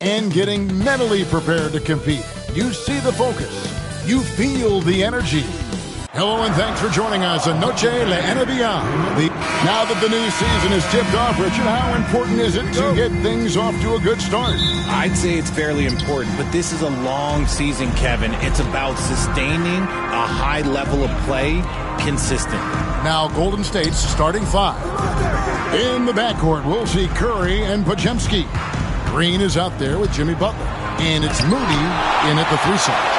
and getting mentally prepared to compete. You see the focus. You feel the energy. Hello and thanks for joining us on Noche La NBA. Now that the new season is tipped off, Richard, how important is it to get things off to a good start? I'd say it's fairly important, but this is a long season, Kevin. It's about sustaining a high level of play consistently. Now Golden State's starting five. In the backcourt, we'll see Curry and Podziemski. Green is out there with Jimmy Butler. And it's Moody in at the 3 slot.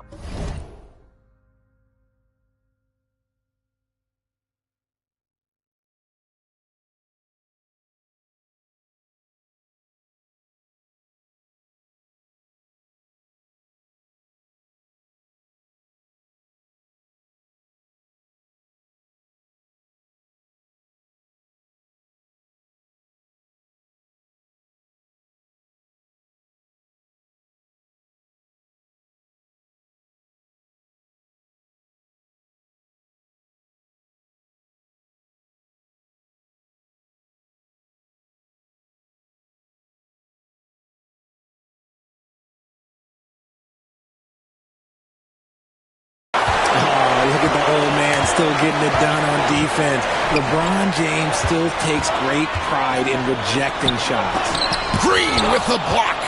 Look at the old man still getting it done on defense. LeBron James still takes great pride in rejecting shots. Green with the block.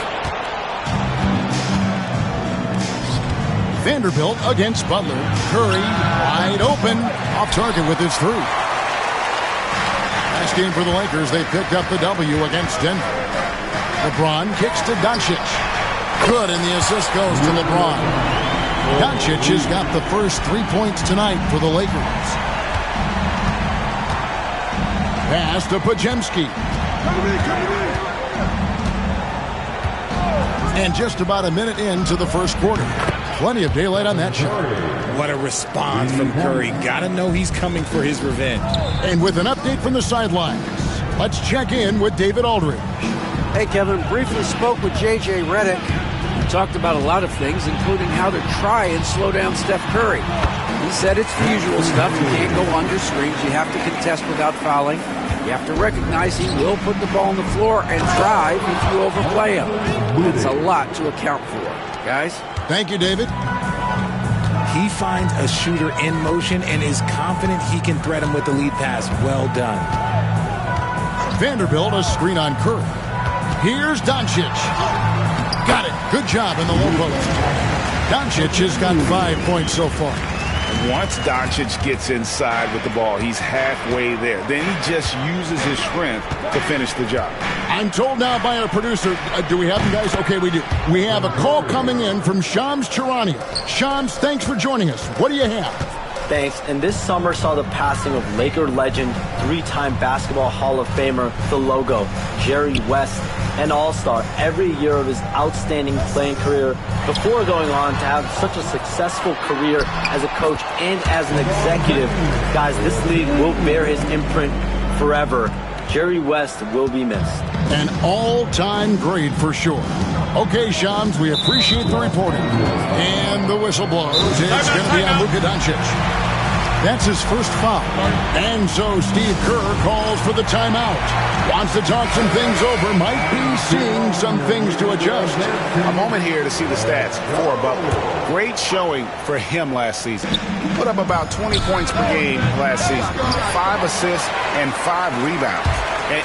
Vanderbilt against Butler. Curry wide open. Off target with his 3. Last game for the Lakers, they picked up the W against Denver. LeBron kicks to Doncic. Good, and the assist goes to LeBron. Doncic has got the first 3 points tonight for the Lakers. Pass to Podziemski. And just about a minute into the first quarter. Plenty of daylight on that shot. What a response from Curry. Gotta know he's coming for his revenge. And with an update from the sidelines, let's check in with David Aldridge. Hey, Kevin, briefly spoke with J.J. Redick. Talked about a lot of things, including how to try and slow down Steph Curry. He said it's the usual stuff. You can't go under screens. You have to contest without fouling. You have to recognize he will put the ball on the floor and drive if you overplay him. It's a lot to account for, guys. Thank you, David. He finds a shooter in motion and is confident he can threat him with the lead pass. Well done. Vanderbilt, a screen on Curry. Here's Doncic. Got it. Good job in the low post. Doncic has got 5 points so far. Once Doncic gets inside with the ball, he's halfway there. Then he just uses his strength to finish the job. I'm told now by our producer, do we have them, guys? Okay, we do. We have a call coming in from Shams Charania. Shams, thanks for joining us. What do you have? Thanks. And this summer saw the passing of Laker legend, 3-time Basketball Hall of Famer, the logo, Jerry West, an all-star every year of his outstanding playing career before going on to have such a successful career as a coach and as an executive. Guys, this league will bear his imprint forever. Jerry West will be missed. An all-time great for sure. Okay, Shams, we appreciate the reporting. And the whistle blows. It's going to be on Luka Doncic. That's his first foul. And so Steve Kerr calls for the timeout. Wants to talk some things over. Might be seeing some things to adjust. A moment here to see the stats for Butler. Great showing for him last season. He put up about 20 points per game last season. 5 assists and 5 rebounds.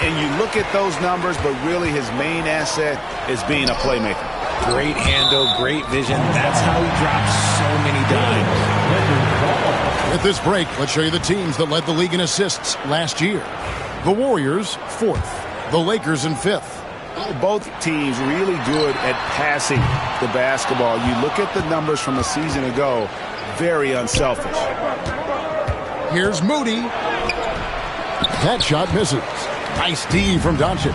And you look at those numbers, but really his main asset is being a playmaker. Great handle, great vision. That's how he drops so many dimes. With this break, let's show you the teams that led the league in assists last year. The Warriors, 4th. The Lakers in 5th. Both teams really good at passing the basketball. You look at the numbers from a season ago, very unselfish. Here's Moody. That shot misses. Nice D from Doncic.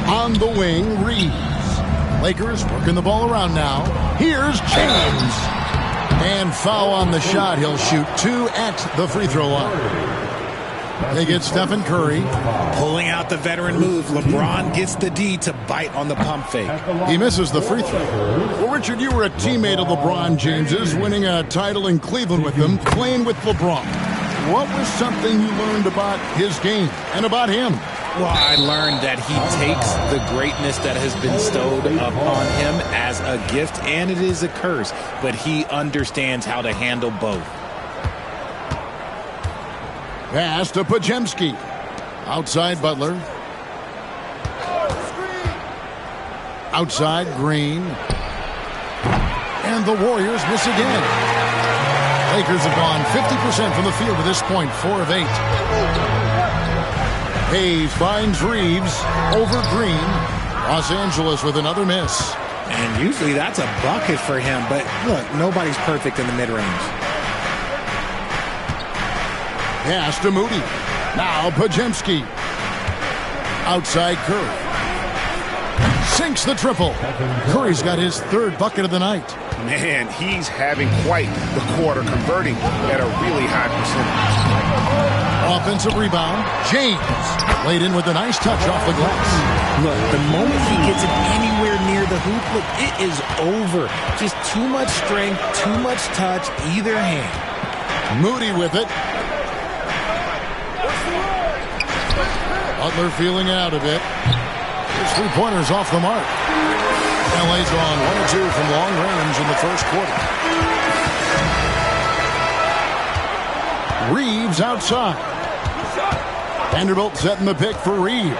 On the wing, Reeves. Lakers working the ball around now. Here's James. And foul on the shot. He'll shoot 2 at the free throw line. They get Stephen Curry. Pulling out the veteran move. LeBron gets the D to bite on the pump fake. He misses the free throw. Well, Richard, you were a teammate of LeBron James's, winning a title in Cleveland with him, playing with LeBron. What was something you learned about his game and about him? Well, I learned that he takes the greatness that has been bestowed upon him as a gift, and it is a curse, but he understands how to handle both. Pass to Pajemski. Outside Butler. Outside Green. And the Warriors miss again. Lakers have gone 50% from the field to this point, 4 of 8. Hayes finds Reeves over Green. Los Angeles with another miss. And usually that's a bucket for him, but look, nobody's perfect in the mid-range. Pass to Moody. Now Pajemski. Outside Curry. Sinks the triple. Curry's got his 3rd bucket of the night. Man, he's having quite the quarter, converting at a really high percentage. Offensive rebound. James laid in with a nice touch off the glass. Look, the moment he gets it anywhere near the hoop, look, it is over. Just too much strength, too much touch, either hand. Moody with it. Butler feeling out a bit. His 3-pointers off the mark. LA's gone 1 of 2 from long range in the first quarter. Reeves outside. Vanderbilt setting the pick for Reeves.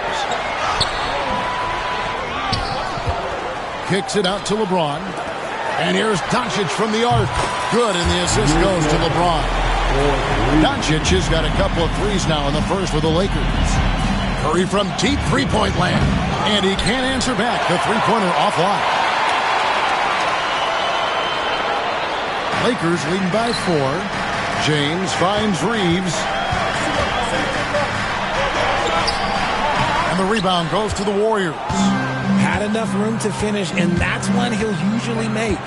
Kicks it out to LeBron. And here's Doncic from the arc. Good, and the assist goes to LeBron. Doncic has got a couple of threes now in the first for the Lakers. Curry from deep 3-point land. And he can't answer back. The 3-pointer offline. Lakers leading by 4. James finds Reeves. And the rebound goes to the Warriors. Had enough room to finish, and that's one he'll usually make.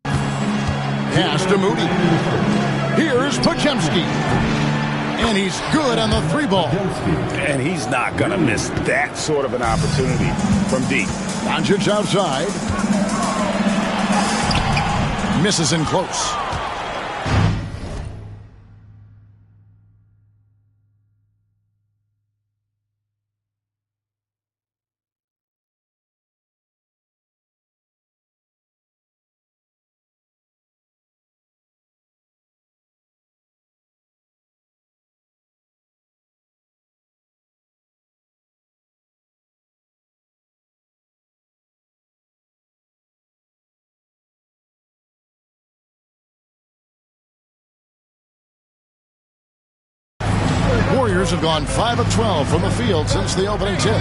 Pass to Moody. Here's Pajemski. And he's good on the 3-ball. And he's not going to miss that sort of an opportunity from deep. Doncic outside. Misses in close. Warriors have gone 5 of 12 from the field since the opening tip.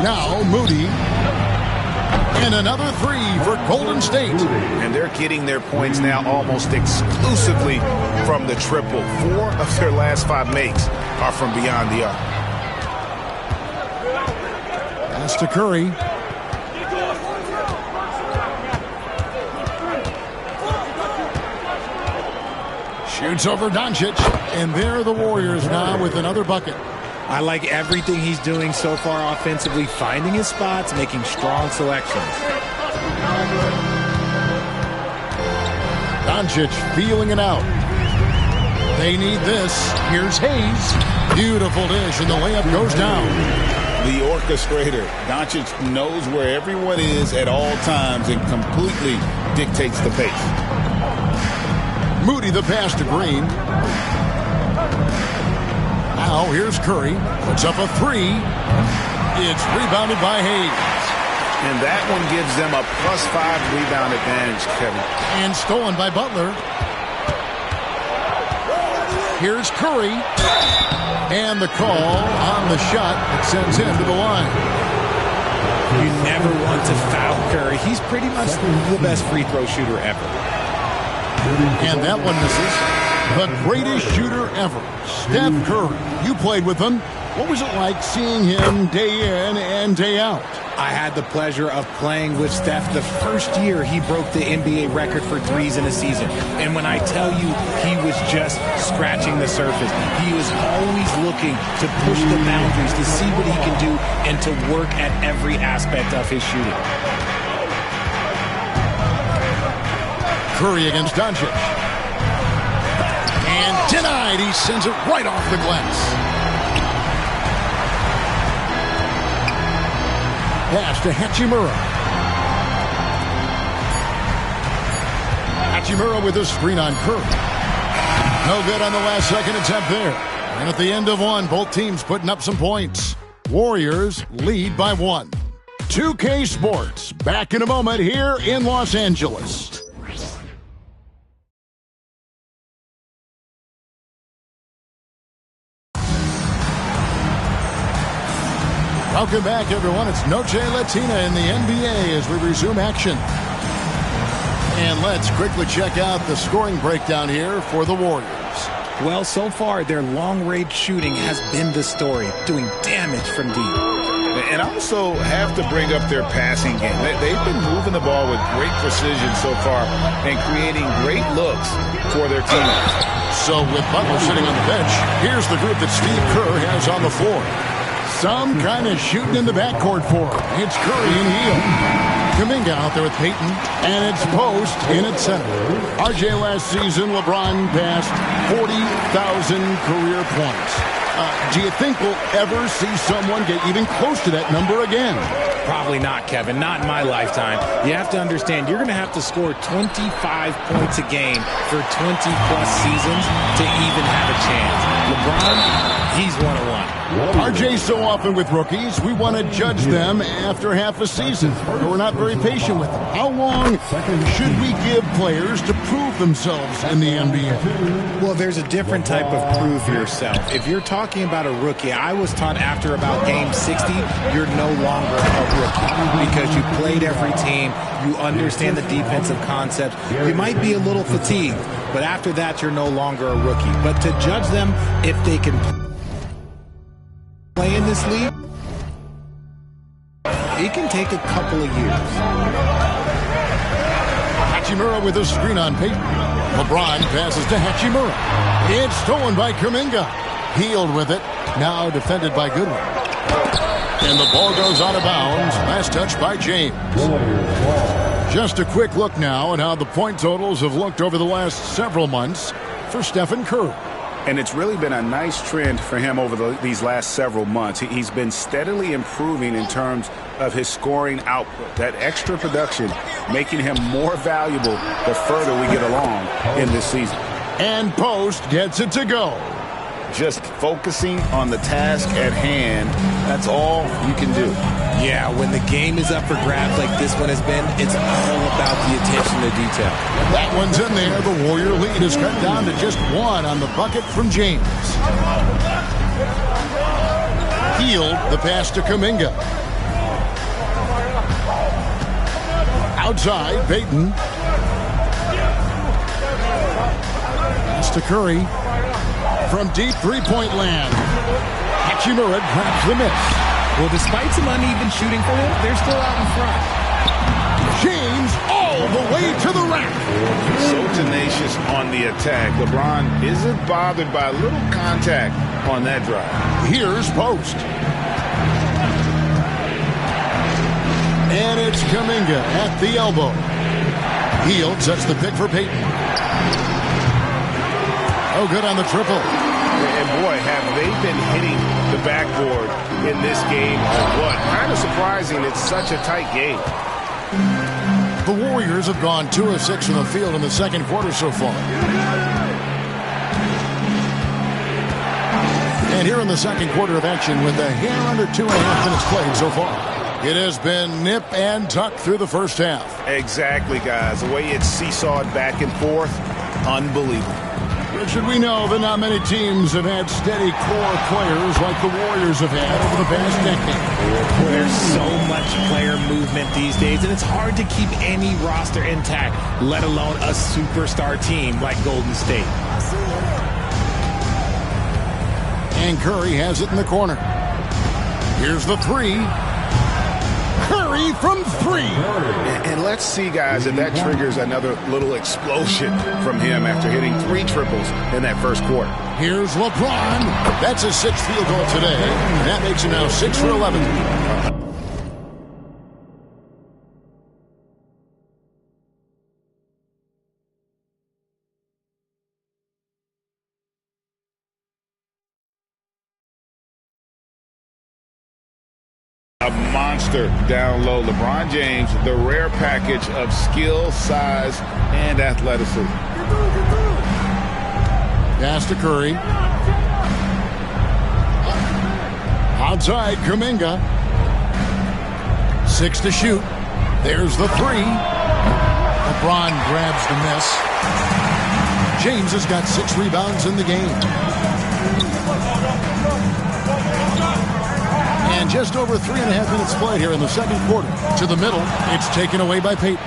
Now Moody. And another 3 for Golden State. And they're getting their points now almost exclusively from the triple. 4 of their last 5 makes are from beyond the arc. Pass to Curry. Shoots over Doncic, and there are the Warriors now with another bucket. I like everything he's doing so far offensively, finding his spots, making strong selections. Doncic feeling it out. They need this. Here's Hayes. Beautiful dish, and the layup goes down. The orchestrator. Doncic knows where everyone is at all times and completely dictates the pace. Moody the pass to Green. Now here's Curry. Puts up a 3. It's rebounded by Hayes. And that one gives them a +5 rebound advantage, Kevin. And stolen by Butler. Here's Curry. And the call on the shot that sends him to the line. You never want to foul Curry. He's pretty much the best free throw shooter ever. And that one misses. The greatest shooter ever, Steph Curry. You played with him. What was it like seeing him day in and day out? I had the pleasure of playing with Steph the first year he broke the NBA record for threes in a season. And when I tell you he was just scratching the surface, he was always looking to push the boundaries, to see what he can do, and to work at every aspect of his shooting. Curry against Doncic. And denied. He sends it right off the glass. Pass to Hachimura. Hachimura with a screen on Curry. No good on the last second attempt there. And at the end of one, both teams putting up some points. Warriors lead by 1. 2K Sports, back in a moment here in Los Angeles. Welcome back, everyone. It's Noche Latina in the NBA as we resume action. And let's quickly check out the scoring breakdown here for the Warriors. Well, so far, their long-range shooting has been the story, doing damage from deep. And I also have to bring up their passing game. They've been moving the ball with great precision so far and creating great looks for their teammates. So with Butler sitting on the bench, here's the group that Steve Kerr has on the floor. Some kind of shooting in the backcourt for him. It's Curry and Hield. Kuminga out there with Payton. And it's Post in at center. RJ last season, LeBron passed 40,000 career points. Do you think we'll ever see someone get even close to that number again? Probably not, Kevin. Not in my lifetime. You have to understand, you're going to have to score 25 points a game for 20-plus seasons to even have a chance. LeBron, he's one-on-one. RJ so often with rookies, we want to judge them after half a season. We're not very patient with them. How long should we give players to prove themselves in the NBA? Well, there's a different type of prove yourself. If you're talking about a rookie, I was taught after about game 60, you're no longer a rookie because you played every team, you understand the defensive concepts. You might be a little fatigued, but after that, you're no longer a rookie. But to judge them if they can play in this league, it can take a couple of years. Hachimura with a screen on Payton. LeBron passes to Hachimura. It's stolen by Kuminga. Hield with it. Now defended by Goodwin. And the ball goes out of bounds. Last touch by James. Just a quick look now at how the point totals have looked over the last several months for Stephen Curry. And it's really been a nice trend for him over these last several months. He's been steadily improving in terms of his scoring output. That extra production making him more valuable the further we get along in this season. And Post gets it to go. Just focusing on the task at hand, that's all you can do. Yeah, when the game is up for grabs like this one has been, it's all about the attention to detail. That one's in there. The Warrior lead is cut down to just 1 on the bucket from James. Hield the pass to Kuminga. Outside, Payton. Pass to Curry. From deep three-point land. Hachimura grabs the miss. Well, despite some uneven shooting for him, they're still out in front. James all the way to the rack. So tenacious on the attack. LeBron isn't bothered by a little contact on that drive. Here's Post. And it's Kuminga at the elbow. Hield sets the pick for Payton. Oh, good on the triple. And boy, have they been hitting the backboard in this game or what? Kind of surprising. It's such a tight game. The Warriors have gone 2 of 6 from the field in the second quarter so far. And here in the second quarter of action with a hair under 2.5 minutes played so far. It has been nip and tuck through the first half. Exactly, guys. The way it's seesawed back and forth, unbelievable. Richard, we know that not many teams have had steady core players like the Warriors have had over the past decade. There's so much player movement these days, and it's hard to keep any roster intact, let alone a superstar team like Golden State. And Curry has it in the corner. Here's the three. Curry from 3. And let's see, guys, if that triggers another little explosion from him after hitting 3 triples in that first quarter. Here's LeBron. That's his 6th field goal today. And that makes him now 6 for 11. a monster down low. LeBron James, the rare package of skill, size, and athleticism. Pass to Curry. Outside, Kuminga. 6 to shoot. There's the 3. LeBron grabs the miss. James has got 6 rebounds in the game. And just over 3.5 minutes played here in the second quarter. To the middle, it's taken away by Payton.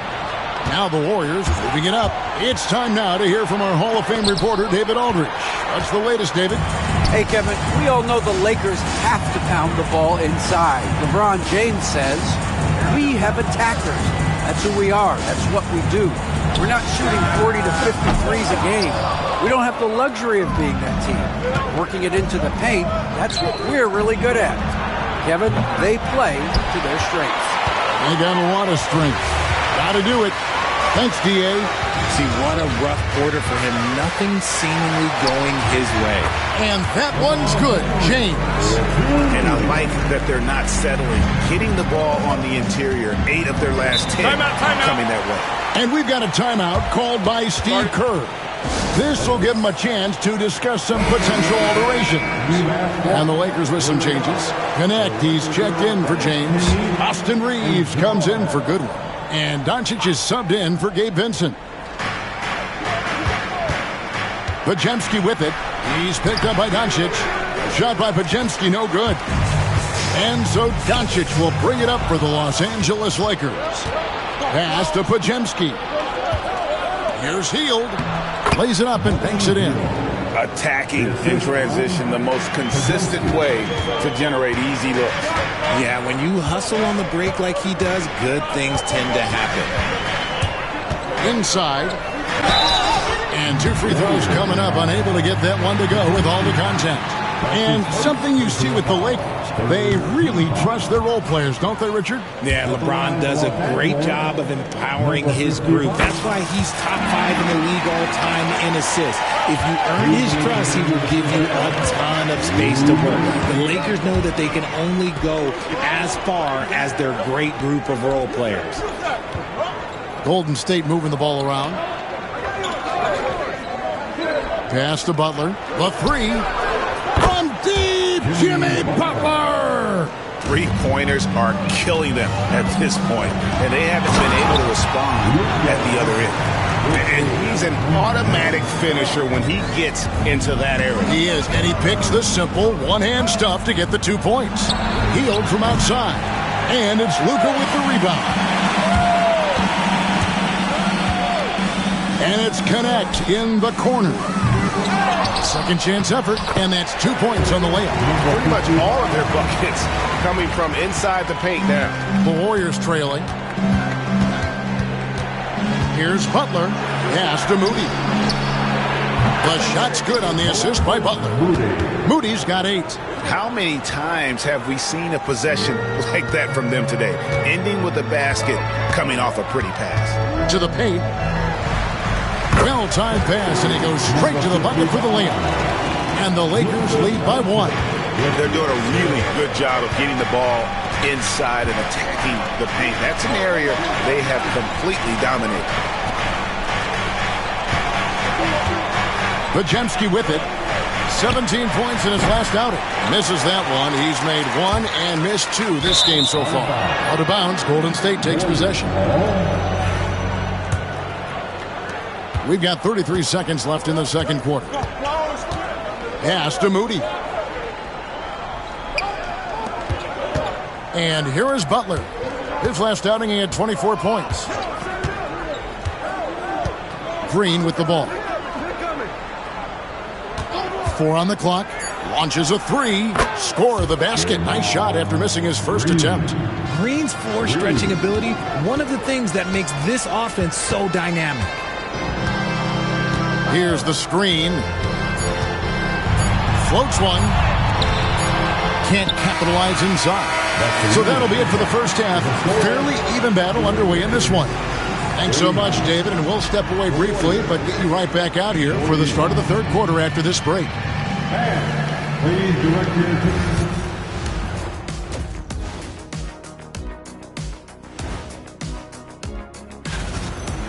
Now the Warriors moving it up. It's time now to hear from our Hall of Fame reporter, David Aldridge. What's the latest, David? Hey, Kevin, we all know the Lakers have to pound the ball inside. LeBron James says, we have attackers. That's who we are. That's what we do. We're not shooting 40 to 50 threes a game. We don't have the luxury of being that team. Working it into the paint, that's what we're really good at. Kevin, they play to their strengths. They got a lot of strength. Got to do it. Thanks, D.A. See, what a rough quarter for him. Nothing seemingly going his way. And that one's good, James. And I like that they're not settling. Hitting the ball on the interior, 8 of their last 10 coming that way. And we've got a timeout called by Steve Kerr. This will give him a chance to discuss some potential alterations. And the Lakers with some changes. Connect, he's checked in for James. Austin Reeves comes in for Goodwin. And Doncic is subbed in for Gabe Vincent. Podziemski with it. He's picked up by Doncic. Shot by Podziemski, no good. And so Doncic will bring it up for the Los Angeles Lakers. Pass to Podziemski. Here's Hield. Plays it up and banks it in. Attacking in transition, the most consistent way to generate easy looks. Yeah, when you hustle on the break like he does, good things tend to happen. Inside. And 2 free throws coming up, unable to get that one to go with all the contact. And something you see with the Lakers, they really trust their role players, don't they, Richard? Yeah, LeBron does a great job of empowering his group. That's why he's top 5 in the league all time in assists. If you earn his trust, he will give you a ton of space to work. The Lakers know that they can only go as far as their great group of role players. Golden State moving the ball around. Pass to Butler. The 3. From deep, Jimmy Butler! 3-pointers are killing them at this point, and they haven't been able to respond at the other end. And he's an automatic finisher when he gets into that area. He is, and he picks the simple one-hand stuff to get the 2 points. Hield from outside, and it's Luka with the rebound. And it's Connect in the corner. Second chance effort, and that's 2 points on the layup. Pretty much all of their buckets coming from inside the paint now. The Warriors trailing. Here's Butler. Pass to Moody. The shot's good on the assist by Butler. Moody's got 8. How many times have we seen a possession like that from them today? Ending with a basket coming off a pretty pass. To the paint. Well-timed pass, and he goes straight to the bucket for the layup. And the Lakers lead by 1. They're doing a really good job of getting the ball inside and attacking the paint. That's an area they have completely dominated. Podziemski with it. 17 points in his last outing. Misses that one. He's made 1 and missed 2 this game so far. Out of bounds, Golden State takes possession. We've got 33 seconds left in the second quarter. Pass to Moody. And here is Butler. His last outing, he had 24 points. Green with the ball. 4 on the clock. Launches a 3. Score the basket. Nice shot after missing his first attempt. Green's floor stretching ability, one of the things that makes this offense so dynamic. Here's the screen. Floats one. Can't capitalize inside. So that'll be it for the first half. Fairly even battle underway in this one. Thanks so much, David, and we'll step away briefly, but get you right back out here for the start of the third quarter after this break. Please direct your attention.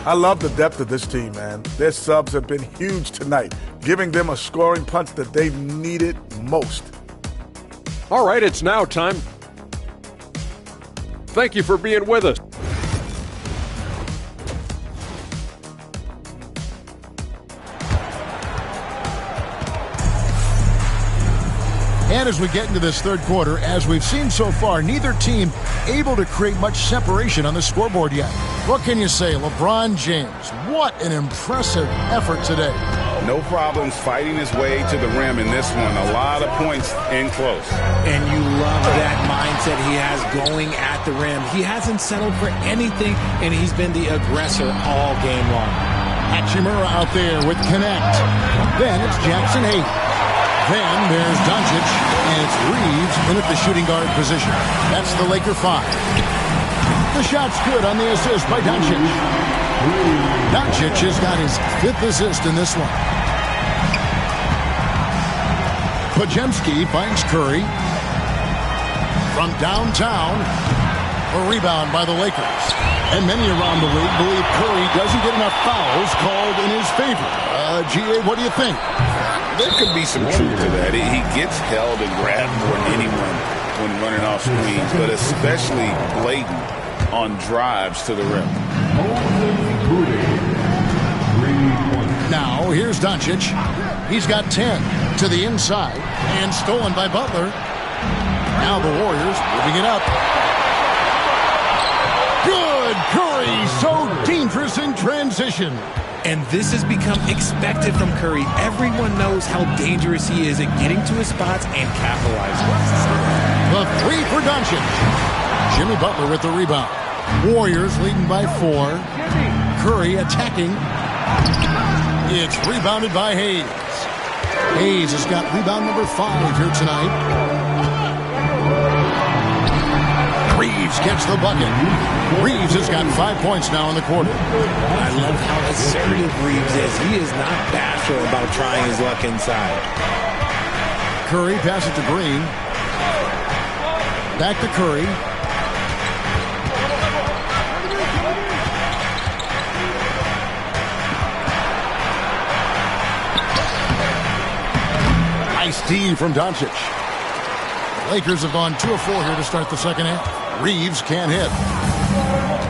I love the depth of this team, man. Their subs have been huge tonight, giving them a scoring punch that they've needed most. All right, it's now time. Thank you for being with us. And as we get into this third quarter, as we've seen so far, neither team able to create much separation on the scoreboard yet. What can you say? LeBron James, what an impressive effort today. No problems fighting his way to the rim in this one. A lot of points in close. And you love that mindset he has going at the rim. He hasn't settled for anything, and he's been the aggressor all game long. Hachimura out there with connect. Then it's Jackson Hayes. Then there's Doncic, and it's Reeves in at the shooting guard position. That's the Laker 5. The shot's good on the assist by Doncic. Doncic has got his 5th assist in this one. Podziemski finds Curry. From downtown, a rebound by the Lakers. And many around the league believe Curry doesn't get enough fouls called in his favor. G.A., what do you think? There could be some truth to that. He gets held and grabbed more than anyone when running off screens, but especially blatant on drives to the rim. Now, here's Doncic. He's got 10 to the inside and stolen by Butler. Now the Warriors moving it up. Good! Curry, so dangerous in transition. And this has become expected from Curry. Everyone knows how dangerous he is at getting to his spots and capitalizing. The 3 for Doncic. Jimmy Butler with the rebound. Warriors leading by 4. Curry attacking. It's rebounded by Hayes. Hayes has got rebound number 5 here tonight. Reeves gets the bucket. Reeves has got 5 points now in the quarter. I love how assertive Reeves is. He is not bashful about trying his luck inside. Curry passes it to Green. Back to Curry. Nice D from Doncic. Lakers have gone 2 of 4 here to start the second half. Reeves can't hit.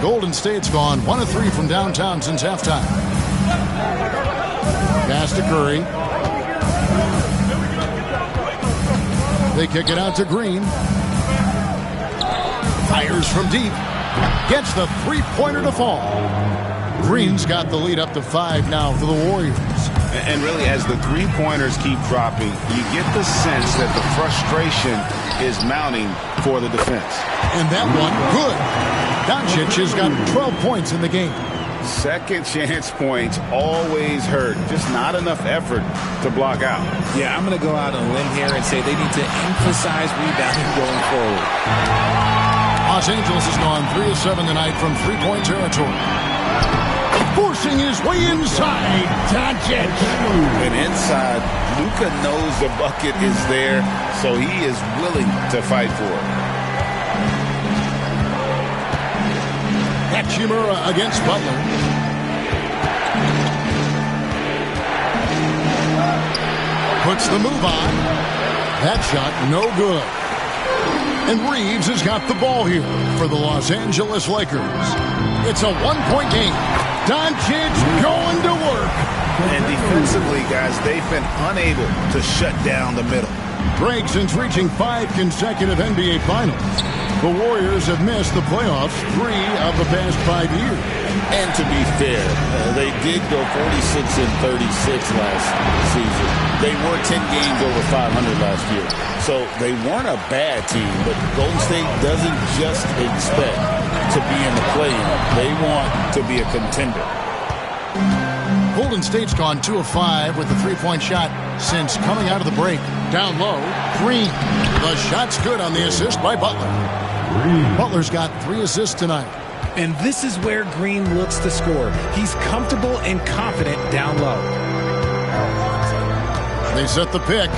Golden State's gone 1 of 3 from downtown since halftime. Pass to Curry. They kick it out to Green. Fires from deep. Gets the 3-pointer to fall. Green's got the lead up to 5 now for the Warriors. And really, as the 3-pointers keep dropping, you get the sense that the frustration is mounting for the defense. And that one, good. Doncic has got 12 points in the game. Second chance points always hurt. Just not enough effort to block out. Yeah, I'm going to go out on a limb here and say they need to emphasize rebounding going forward. Los Angeles has gone 3 of 7 tonight from 3-point territory. Forcing his way inside. Doncic. And inside, Luka knows the bucket is there, so he is willing to fight for it. Hachimura against Butler. Puts the move on. That shot no good. And Reeves has got the ball here for the Los Angeles Lakers. It's a 1-point game. Doncic going to work. And defensively, guys, they've been unable to shut down the middle. Greg, since reaching 5 consecutive NBA Finals, the Warriors have missed the playoffs 3 of the past 5 years. And to be fair, they did go 46 and 36 last season. They were 10 games over 500 last year. So they weren't a bad team, but Golden State doesn't just expect to be in the play-in. They want to be a contender. Golden State's gone 2 of 5 with the 3-point shot since coming out of the break. Down low, Green. The shot's good on the assist by Butler. Butler's got 3 assists tonight. And this is where Green looks to score. He's comfortable and confident down low. They set the pick.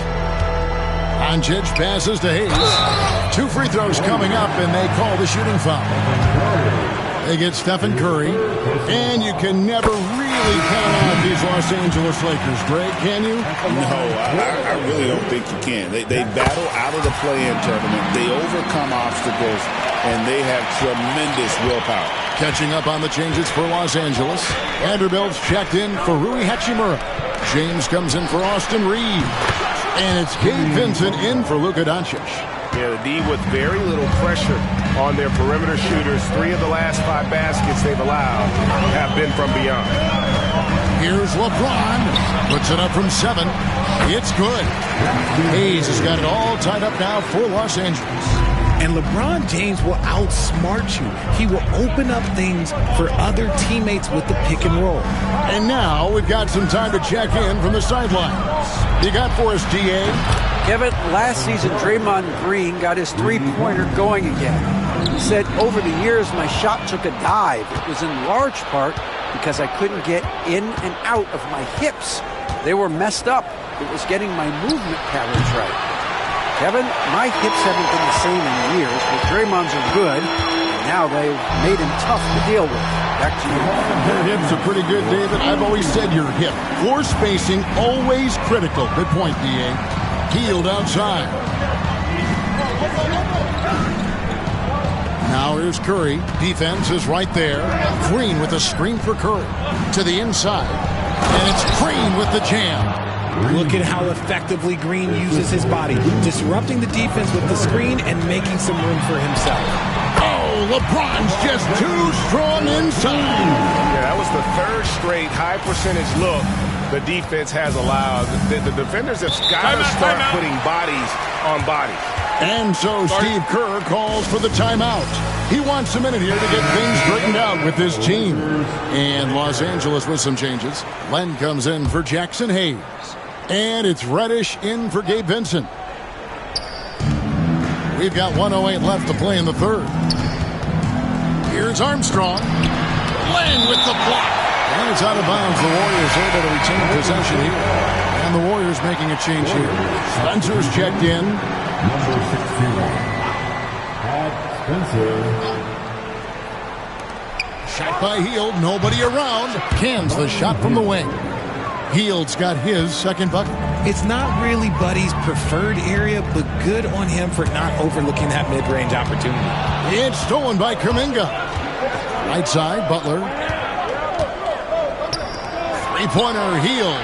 Doncic passes to Hayes. 2 free throws coming up, and they call the shooting foul. They get Stephen Curry, and you can never really count out these Los Angeles Lakers, Greg, can you? No, I really don't think you can. They battle out of the play-in tournament. They overcome obstacles, and they have tremendous willpower. Catching up on the changes for Los Angeles. Vanderbilt's checked in for Rui Hachimura. James comes in for Austin Reeves. And it's Gabe Vincent in for Luka Doncic. Yeah, the D with very little pressure on their perimeter shooters. 3 of the last 5 baskets they've allowed have been from beyond. Here's LeBron. Puts it up from 7. It's good. Hayes has got it all tied up now for Los Angeles. And LeBron James will outsmart you. He will open up things for other teammates with the pick and roll. And now we've got some time to check in from the sidelines. You got for us, D.A.? Kevin, last season, Draymond Green got his three-pointer going again. He said, over the years, my shot took a dive. It was in large part because I couldn't get in and out of my hips. They were messed up. It was getting my movement patterns right. Kevin, my hips haven't been the same in years, but Draymond's are good, and now they've made him tough to deal with. Back to you. Your hips are pretty good, David. I've always said your hip. Floor spacing, always critical. Good point, D.A. Healed outside. Now here's Curry. Defense is right there. Green with a screen for Curry. To the inside. And it's Green with the jam. Look at how effectively Green uses his body, disrupting the defense with the screen and making some room for himself. Oh, LeBron's just too strong inside. Yeah, that was the 3rd straight high percentage look the defense has allowed. The defenders have got to start putting bodies on bodies. And so Steve Kerr calls for the timeout. He wants a minute here to get things straightened out with his team. And Los Angeles with some changes. Len comes in for Jackson Hayes. And it's Reddish in for Gabe Vincent. We've got 1:08 left to play in the 3rd. Here's Armstrong. Len with the block. And it's out of bounds. The Warriors able to retain possession here. And the Warriors making a change here. Spencer's checked in. Number 16. Pat Spencer. Shot by Hield. Nobody around. Cans the shot from the wing. Hield's got his 2nd bucket. It's not really Buddy's preferred area, but good on him for not overlooking that mid-range opportunity. It's stolen by Kuminga. Right side, Butler. 3-pointer, Hield.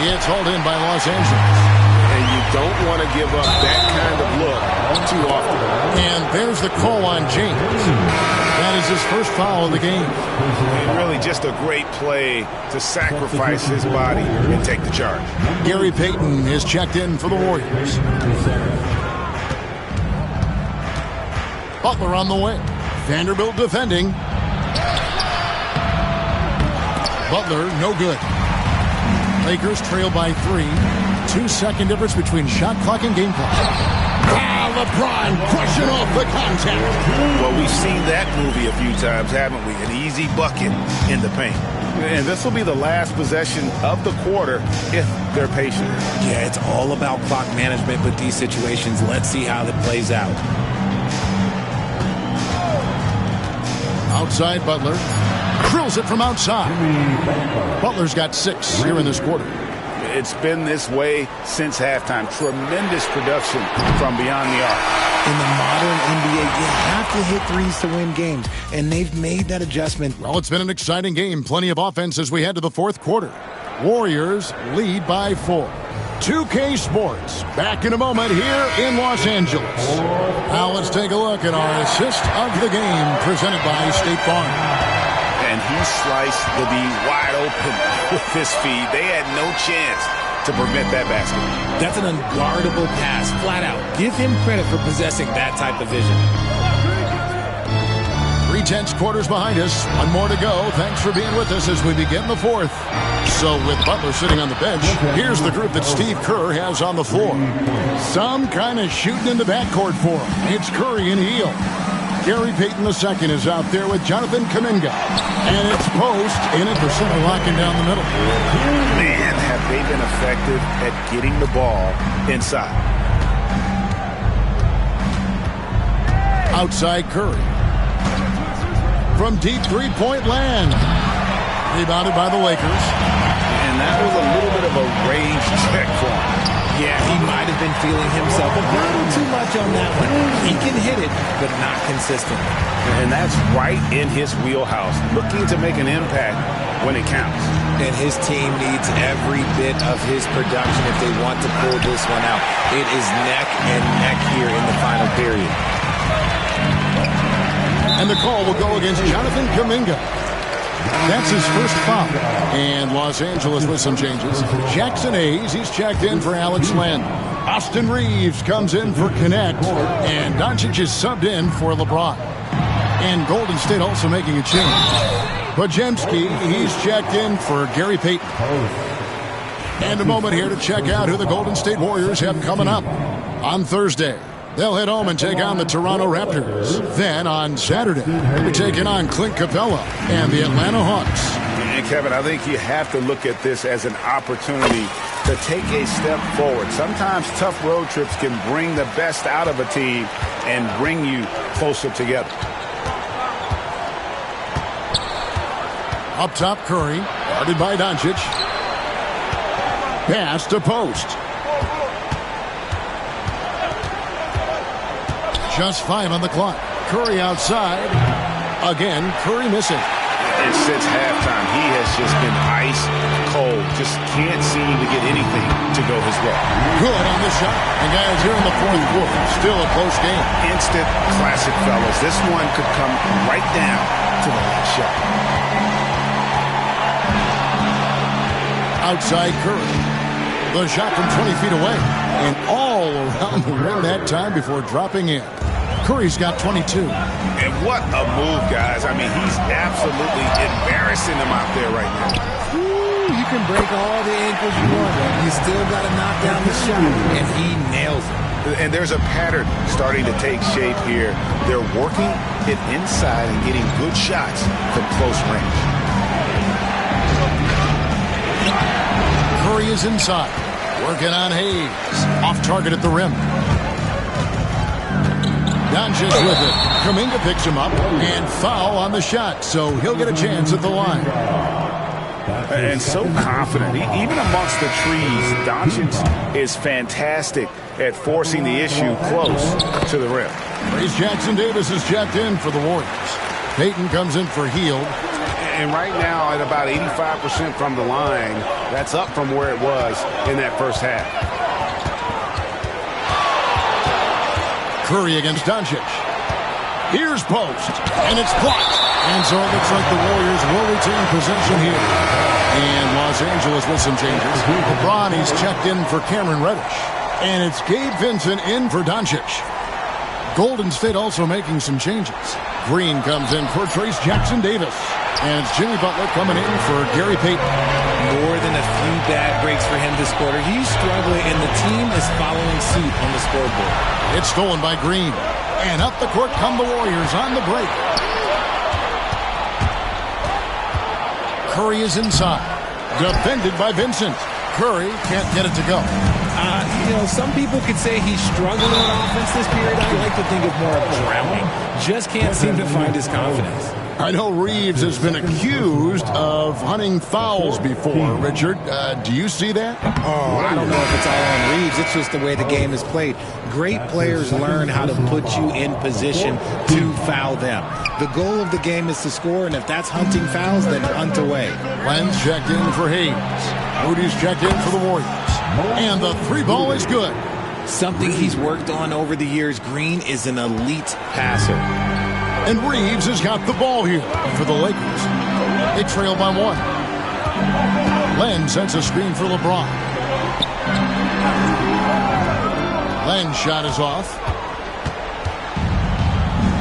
It's hauled in by Los Angeles. And you don't want to give up that kind of look too often. And there's the call on James. That is his first foul of the game. And really just a great play to sacrifice his body and take the charge. Gary Payton is checked in for the Warriors. Butler on the wing. Vanderbilt defending. Butler, no good. Lakers trail by 3. 2-second difference between shot clock and game clock. LeBron crushing off the contact. Well, we've seen that movie a few times, haven't we? An easy bucket in the paint. And this will be the last possession of the quarter if they're patient. Yeah, it's all about clock management with these situations. Let's see how that plays out. Outside Butler. Drills it from outside. Butler's got 6 here in this quarter. It's been this way since halftime. Tremendous production from beyond the arc. In the modern NBA, you have to hit threes to win games, and they've made that adjustment. Well, it's been an exciting game. Plenty of offense as we head to the 4th quarter. Warriors lead by 4. 2K Sports back in a moment here in Los Angeles. Now let's take a look at our assist of the game presented by State Farm. And he sliced the D wide open with his feet. They had no chance to prevent that basket. That's an unguardable pass, flat out. Give him credit for possessing that type of vision. 3/10 quarters behind us. One more to go. Thanks for being with us as we begin the 4th. So with Butler sitting on the bench, here's the group that Steve Kerr has on the floor. Some kind of shooting in the backcourt for him. It's Curry and Hield. Gary Payton II is out there with Jonathan Kuminga. And it's Post in it for center, locking down the middle. Man, have they been effective at getting the ball inside. Outside Curry. from deep three-point land. Rebounded by the Lakers. And that was a little bit of a range check for him. Yeah, he might have been feeling himself a little too much on that one. He can hit it, but not consistently. And that's right in his wheelhouse, looking to make an impact when it counts. And his team needs every bit of his production if they want to pull this one out. It is neck and neck here in the final period. And the call will go against Jonathan Kuminga. That's his first foul. And Los Angeles with some changes. Jackson Hayes, he's checked in for Alex Len. Austin Reeves comes in for Connect. And Doncic is subbed in for LeBron. And Golden State also making a change. Podziemski, he's checked in for Gary Payton. And a moment here to check out who the Golden State Warriors have coming up on Thursday. They'll head home and take on the Toronto Raptors. Then on Saturday, they'll be taking on Clint Capella and the Atlanta Hawks. And Kevin, I think you have to look at this as an opportunity to take a step forward. Sometimes tough road trips can bring the best out of a team and bring you closer together. Up top, Curry, guarded by Doncic. Pass to post. Just 5 on the clock. Curry outside. Again, Curry missing. And since halftime, he has just been ice cold. Just can't seem to get anything to go his way. Good on the shot. And guys, here in the fourth quarter, still a close game. Instant classic, fellas. This one could come right down to the last shot. Outside Curry. The shot from 20 feet away. And all around the rim that time before dropping in. Curry's got 22. And what a move, guys. I mean, he's absolutely embarrassing them out there right now. Ooh, you can break all the ankles you want. You still got to knock down the shot. And he nails it. And there's a pattern starting to take shape here. They're working it inside and getting good shots from close range. Curry is inside. Working on Hayes. Off target at the rim. Doncic with it. Kuminga picks him up. And foul on the shot. So he'll get a chance at the line. And so confident. Even amongst the trees, Doncic is fantastic at forcing the issue close to the rim. Trace Jackson Davis is checked in for the Warriors. Payton comes in for Hield. And right now at about 85% from the line, that's up from where it was in that first half. Curry against Doncic. Here's post, and it's blocked. And so it looks like the Warriors will retain possession here. And Los Angeles with some changes. LeBron, he's checked in for Cameron Reddish. And it's Gabe Vincent in for Doncic. Golden State also making some changes. Green comes in for Trace Jackson Davis. And it's Jimmy Butler coming in for Gary Payton. More than a few bad breaks for him this quarter. He's struggling, and the team is following suit on the scoreboard. It's stolen by Green. And up the court come the Warriors on the break. Curry is inside. Defended by Vincent. Curry can't get it to go. Some people could say he's struggling on offense this period. I like to think of more of drowning. Just can't seem to find his confidence. I know Reeves has been accused of hunting fouls before, Richard. Do you see that? Oh, I don't know if it's all on Reeves. It's just the way the game is played. Great players learn how to put you in position to foul them. The goal of the game is to score, and if that's hunting fouls, then hunt away. Len's checked in for Hayes. Moody's checked in for the Warriors. And the three ball is good. Something he's worked on over the years. Green is an elite passer. And Reeves has got the ball here for the Lakers. They trail by 1. Len sends a screen for LeBron. Len's shot is off.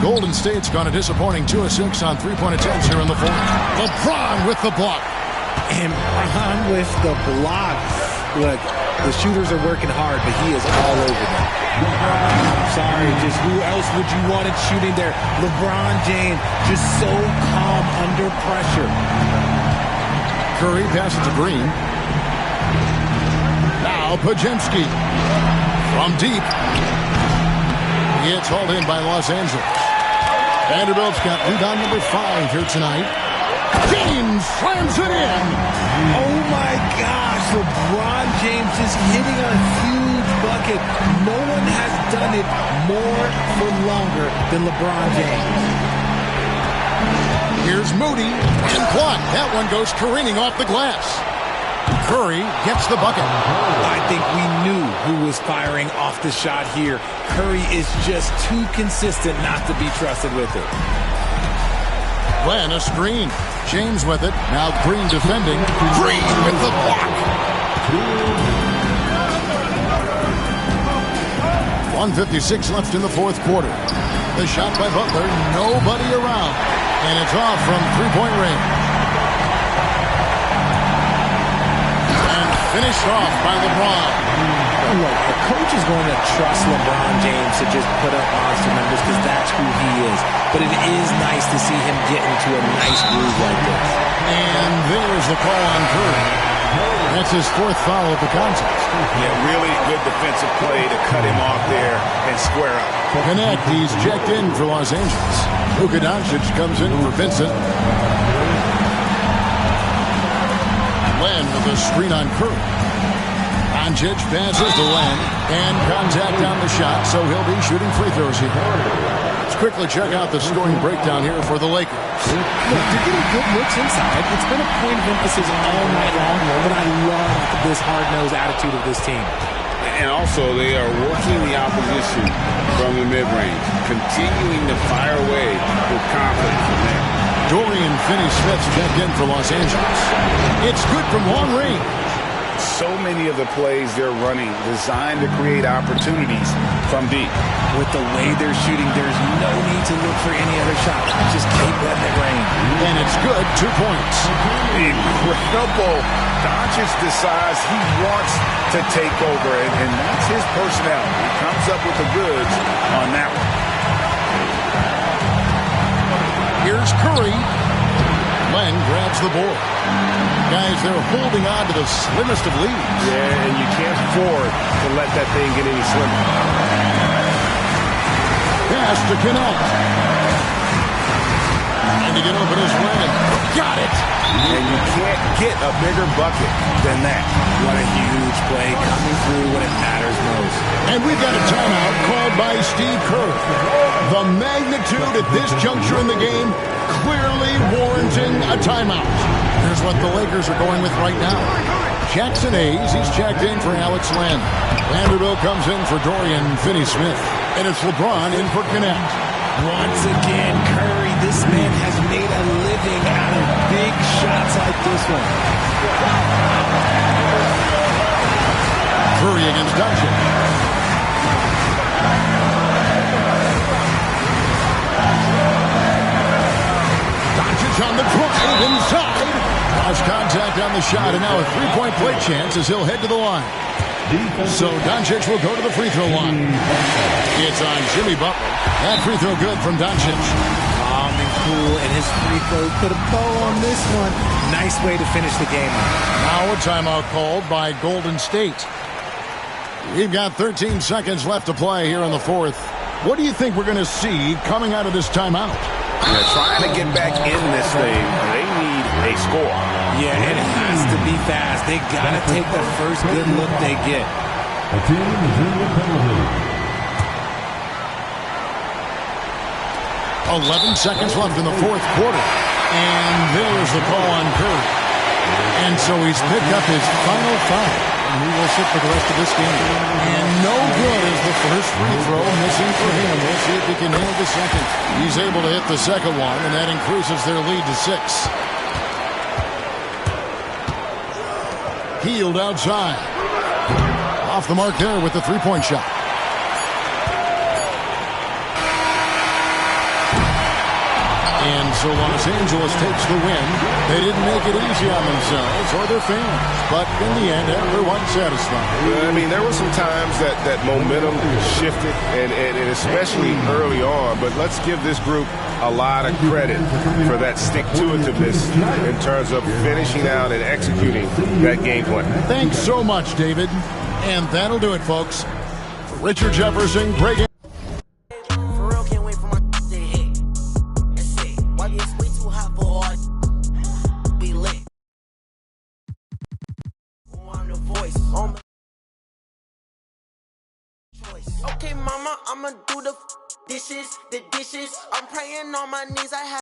Golden State's gone a disappointing 2 of 6 on three-point attempts here in the fourth. LeBron with the block. And Bron with the block. Look, the shooters are working hard, but he is all over them. Sorry, just who else would you want it shooting there? LeBron James, just so calm under pressure. Curry passes to Green. Now Podziemski from deep. He gets hauled in by Los Angeles. Vanderbilt's got rebound number 5 here tonight. James slams it in. Oh my gosh, LeBron James is hitting a huge bucket. No one has done it more for longer than LeBron James. Here's Moody and blocked. That one goes careening off the glass. Curry gets the bucket. I think we knew who was firing off the shot here. Curry is just too consistent not to be trusted with it. Glenn, a screen. James with it. Now Green defending. Green with the block. 1:56 left in the fourth quarter. The shot by Butler. Nobody around. And it's off from three-point range. And finished off by LeBron. Look, the coach is going to trust LeBron James to just put up monster numbers because that's who he is. But it is nice to see him get into a nice groove like this. And there's the call on Curry. That's his 4th foul of the contest. Yeah, really good defensive play to cut him off there and square up. Connect, he's checked in for Los Angeles. Luka Doncic comes in for Vincent. Len with a screen on Curry. Doncic passes to Len, and contact on the shot, so he'll be shooting free throws here. Let's quickly check out the scoring breakdown here for the Lakers. Look, they're getting good looks inside. It's been a point of emphasis all night long, but I love this hard-nosed attitude of this team. And also, they are working the opposition from the mid-range, continuing to fire away with confidence from there. Dorian Finney-Smith's checked in for Los Angeles. It's good from long range. So many of the plays they're running designed to create opportunities from deep. With the way they're shooting, there's no need to look for any other shot. Just keep letting it rain. And it's good, 2 points. Incredible. Doncic decides he wants to take over, and that's his personality. He comes up with the goods on that one. Here's Curry. Len grabs the board. Guys, they're holding on to the slimmest of leads. Yeah, and you can't afford to let that thing get any slimmer. Pass to Connect. And to get open is Len. Got it. And you can't get a bigger bucket than that. What a huge play coming through when it matters most. And we've got a timeout called by Steve Kerr. The magnitude at this juncture in the game clearly warranting a timeout. Here's what the Lakers are going with right now. Jackson Hayes, he's checked in for Alex Len. Vanderbilt comes in for Dorian Finney-Smith. And it's LeBron in for Connect. Once again, Curry, this man has made a living out of big shots like this one. Curry against Doncic. Doncic on the drive inside. Lost contact on the shot, and now a three-point play chance as he'll head to the line. So Doncic will go to the free throw line. It's on Jimmy Butler. That free throw good from Doncic. Calm and cool, and his free throw put a bow on this one. Nice way to finish the game. Now a timeout called by Golden State. We've got 13 seconds left to play here in the fourth. What do you think we're going to see coming out of this timeout? They're trying to get back in this thing. They need a score. Yeah, and it has to be fast. They got to take the first good look they get. A team is in the penalty. 11 seconds left in the fourth quarter. And there's the call on Curry. And so he's picked up his final foul. And he will sit for the rest of this game. And no good is the first free throw missing for him. We'll see if he can nail the second. He's able to hit the second one, and that increases their lead to 6. Healed outside. Off the mark there with the three-point shot. And so Los Angeles takes the win. They didn't make it easy on themselves or their fans. But in the end, everyone's satisfied. I mean, there were some times that momentum shifted, and especially early on. But let's give this group a lot of credit for that stick-to-itiveness in terms of finishing out and executing that game plan. Thanks so much, David. And that'll do it, folks. For Richard Jefferson, Greg voice on the choice. Okay, mama, I'ma do the dishes. I'm praying on my knees. I have